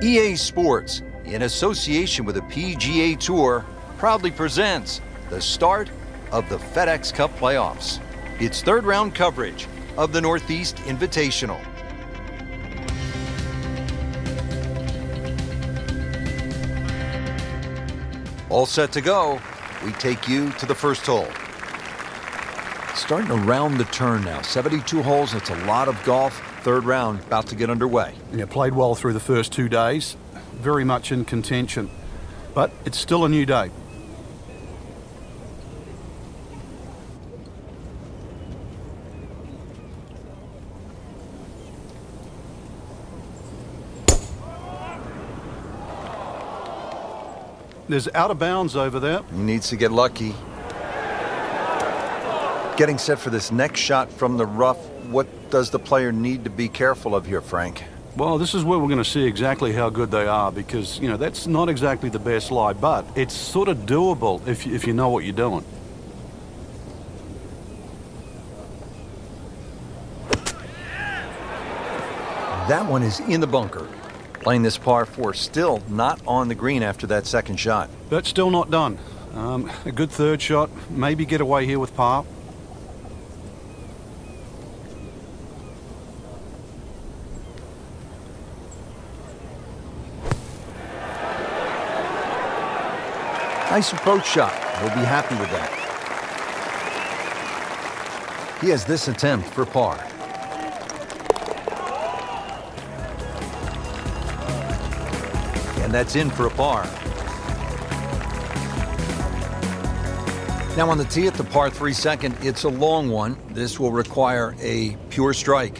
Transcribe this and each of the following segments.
EA Sports, in association with the PGA Tour, proudly presents the start of the FedEx Cup playoffs. It's third round coverage of the Northeast Invitational. All set to go, we take you to the first hole. Starting around the turn now, 72 holes, it's a lot of golf. Third round about to get underway. Yeah, played well through the first 2 days, very much in contention, but it's still a new day. There's out of bounds over there. He needs to get lucky. Getting set for this next shot from the rough. What does the player need to be careful of here, Frank? Well, this is where we're going to see exactly how good they are because, you know, that's not exactly the best lie, but it's sort of doable if you know what you're doing. That one is in the bunker. Playing this par 4, still not on the green after that second shot. But still not done. A good third shot, maybe get away here with par. Nice approach shot. He'll be happy with that. He has this attempt for par. And that's in for a par. Now on the tee at the par 3 second, it's a long one. This will require a pure strike.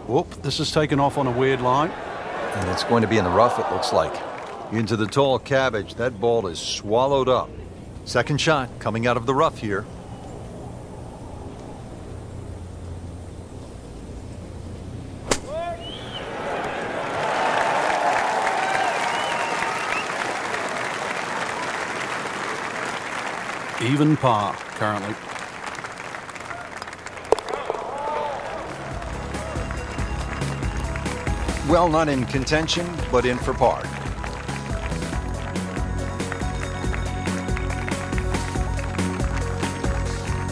Whoop, this is taken off on a weird line. And it's going to be in the rough, it looks like. Into the tall cabbage. That ball is swallowed up. Second shot coming out of the rough here. Even par currently. Well, not in contention, but in for par.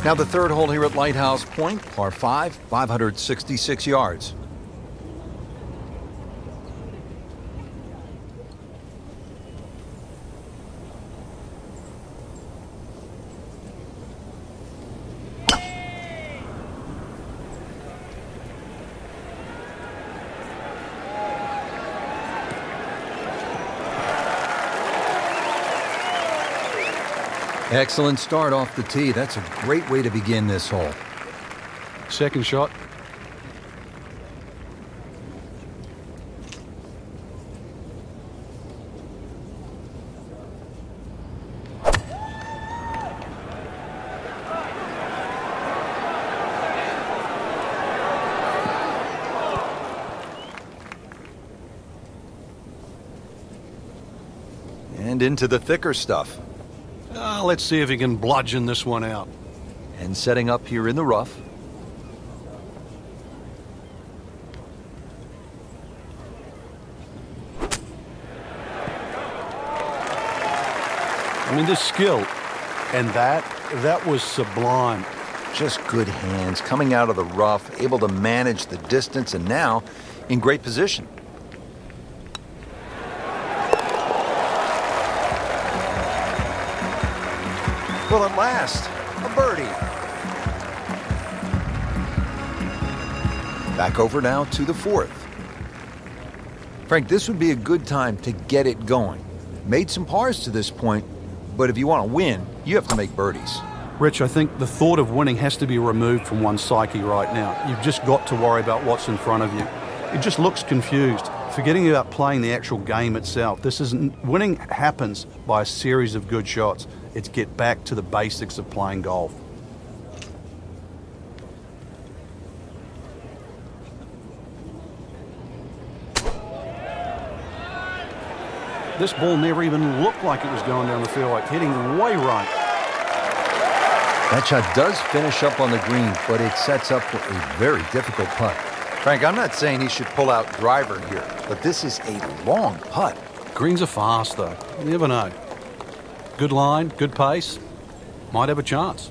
Now the third hole here at Lighthouse Pointe, par 5, 566 yards. Excellent start off the tee. That's a great way to begin this hole. Second shot. And into the thicker stuff. Let's see if he can bludgeon this one out. And setting up here in the rough. I mean, this skill, and that was sublime. Just good hands, coming out of the rough, able to manage the distance, and now in great position. Well, at last, a birdie. Back over now to the fourth. Frank, this would be a good time to get it going. Made some pars to this point, but if you want to win, you have to make birdies. Rich, I think the thought of winning has to be removed from one's psyche right now. You've just got to worry about what's in front of you. It just looks confused, forgetting about playing the actual game itself. Winning happens by a series of good shots. It's get back to the basics of playing golf. This ball never even looked like it was going down the field, like hitting way right. That shot does finish up on the green, but it sets up for a very difficult putt. Frank, I'm not saying he should pull out driver here, but this is a long putt. Greens are fast, though. You never know. Good line, good pace. Might have a chance.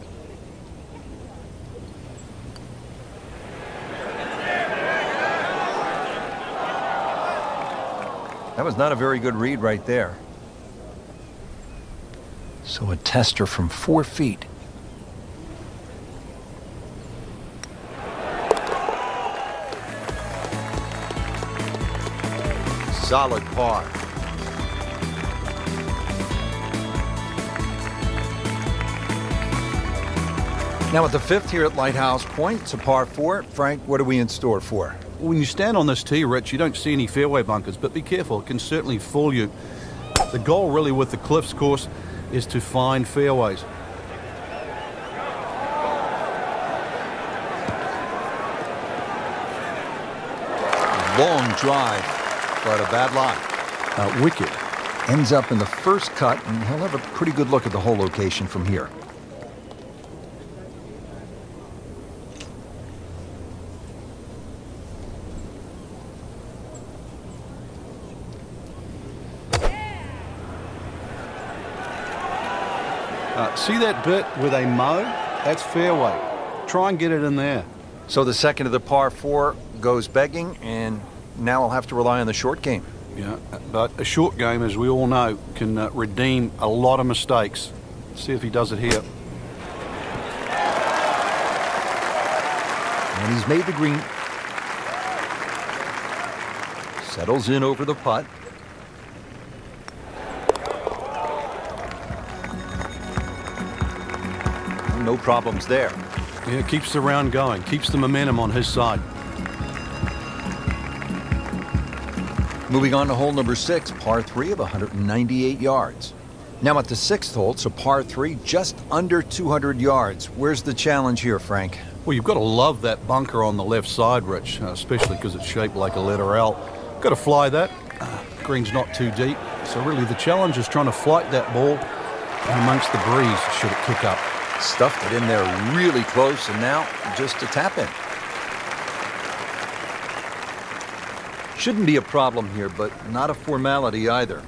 That was not a very good read right there. So a tester from 4 feet. Solid par. Now at the 5th here at Lighthouse Point, it's a par 4. Frank, what are we in store for? When you stand on this tee, Rich, you don't see any fairway bunkers, but be careful. It can certainly fool you. The goal really with the Cliffs course is to find fairways. Long drive, but a bad lie. Wicked. Ends up in the first cut, and he'll have a pretty good look at the hole location from here. See that bit with a mow? That's fairway. Try and get it in there. So the second of the par 4 goes begging, and now I'll have to rely on the short game. Yeah, but a short game, as we all know, can redeem a lot of mistakes. See if he does it here. And he's made the green. Settles in over the putt. No problems there. Yeah, keeps the round going, keeps the momentum on his side. Moving on to hole number 6, par 3 of 198 yards. Now at the 6th hole, it's a par 3, just under 200 yards. Where's the challenge here, Frank? Well, you've got to love that bunker on the left side, Rich, especially because it's shaped like a letter L. Got to fly that. Green's not too deep, so really the challenge is trying to flight that ball amongst the breeze should it kick up. Stuffed it in there really close, and now just a tap in. Shouldn't be a problem here, but not a formality either.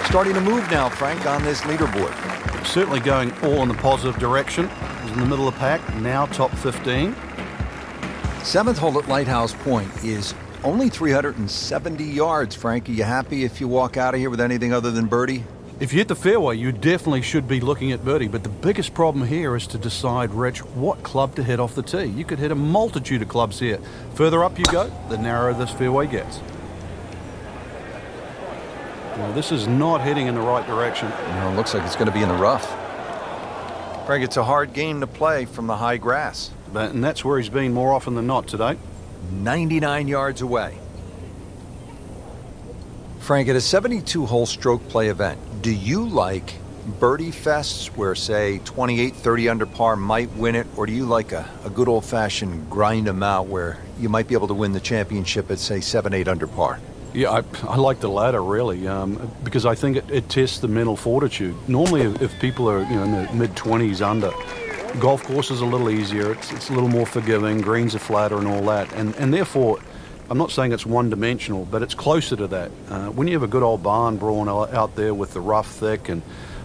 Starting to move now, Frank, on this leaderboard. Certainly going all in the positive direction. He's in the middle of the pack, now top 15. 7th hole at Lighthouse Point is only 370 yards, Frank. Are you happy if you walk out of here with anything other than birdie? If you hit the fairway, you definitely should be looking at birdie, but the biggest problem here is to decide, Rich, what club to hit off the tee. You could hit a multitude of clubs here. Further up you go, the narrower this fairway gets. Well, this is not heading in the right direction. No, it looks like it's going to be in the rough. Frank, it's a hard game to play from the high grass. And that's where he's been more often than not today. 99 yards away. Frank, at a 72-hole stroke play event, do you like birdie fests where, say, 28, 30 under par might win it, or do you like a good old-fashioned grind them out where you might be able to win the championship at, say, 7, 8 under par? Yeah, I like the latter, really, because I think it tests the mental fortitude. Normally, if people are in the mid-20s under, golf course is a little easier. It's a little more forgiving. Greens are flatter and all that. And therefore, I'm not saying it's one-dimensional, but it's closer to that. When you have a good old barn brawn out there with the rough thick and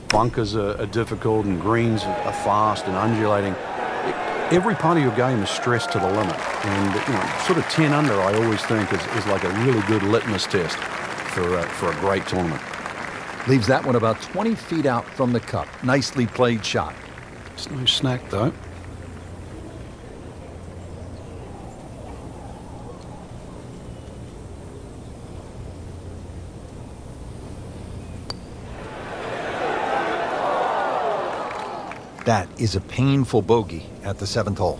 bunkers are difficult and greens are fast and undulating, every part of your game is stressed to the limit. And sort of 10 under, I always think, is like a really good litmus test for a great tournament. Leaves that one about 20 feet out from the cup. Nicely played shot. It's no snack, though. That is a painful bogey at the 7th hole.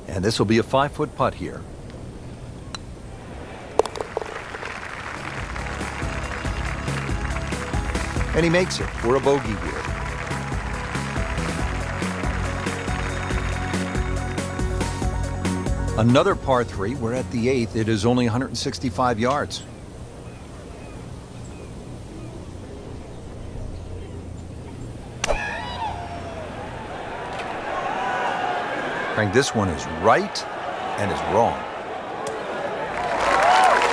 And this will be a 5-foot putt here. And he makes it for a bogey here. Another par 3. We're at the 8th. It is only 165 yards. Frank, this one is right and is wrong.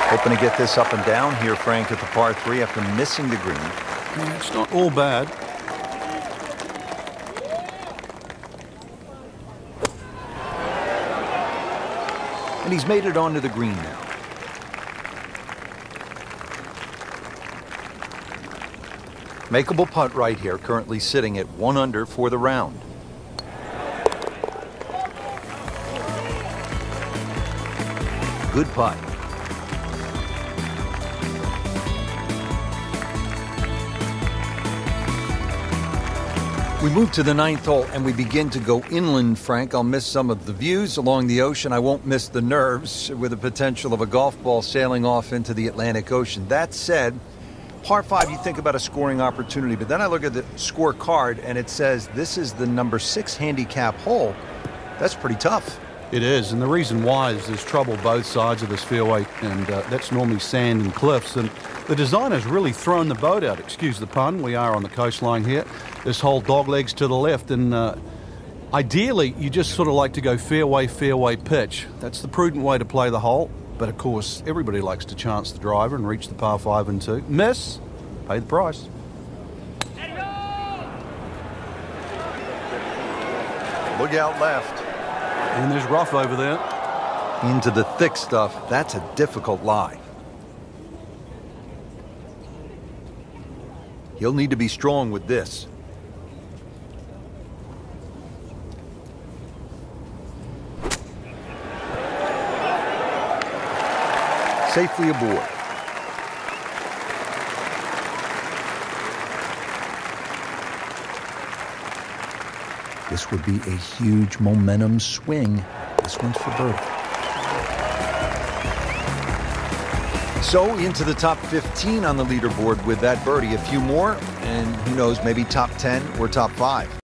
Hoping to get this up and down here, Frank, at the par 3 after missing the green. Yeah, it's not all bad. And he's made it onto the green now. Makeable putt right here, currently sitting at 1 under for the round. Good putt. We move to the 9th hole and we begin to go inland, Frank. I'll miss some of the views along the ocean. I won't miss the nerves with the potential of a golf ball sailing off into the Atlantic Ocean. That said, par 5, you think about a scoring opportunity, but then I look at the scorecard and it says this is the number 6 handicap hole. That's pretty tough. It is, and the reason why is there's trouble both sides of this fairway, and that's normally sand and cliffs, and the designer's really thrown the boat out, excuse the pun. We are on the coastline here. This whole dog legs to the left, and ideally you just sort of like to go fairway, fairway pitch. That's the prudent way to play the hole, but of course everybody likes to chance the driver and reach the par 5 and 2. Miss, pay the price. Look out left. And there's rough over there. Into the thick stuff. That's a difficult lie. He'll need to be strong with this. Safely aboard. This would be a huge momentum swing. This one's for birdie. So into the top 15 on the leaderboard with that birdie. A few more, and who knows, maybe top 10 or top 5.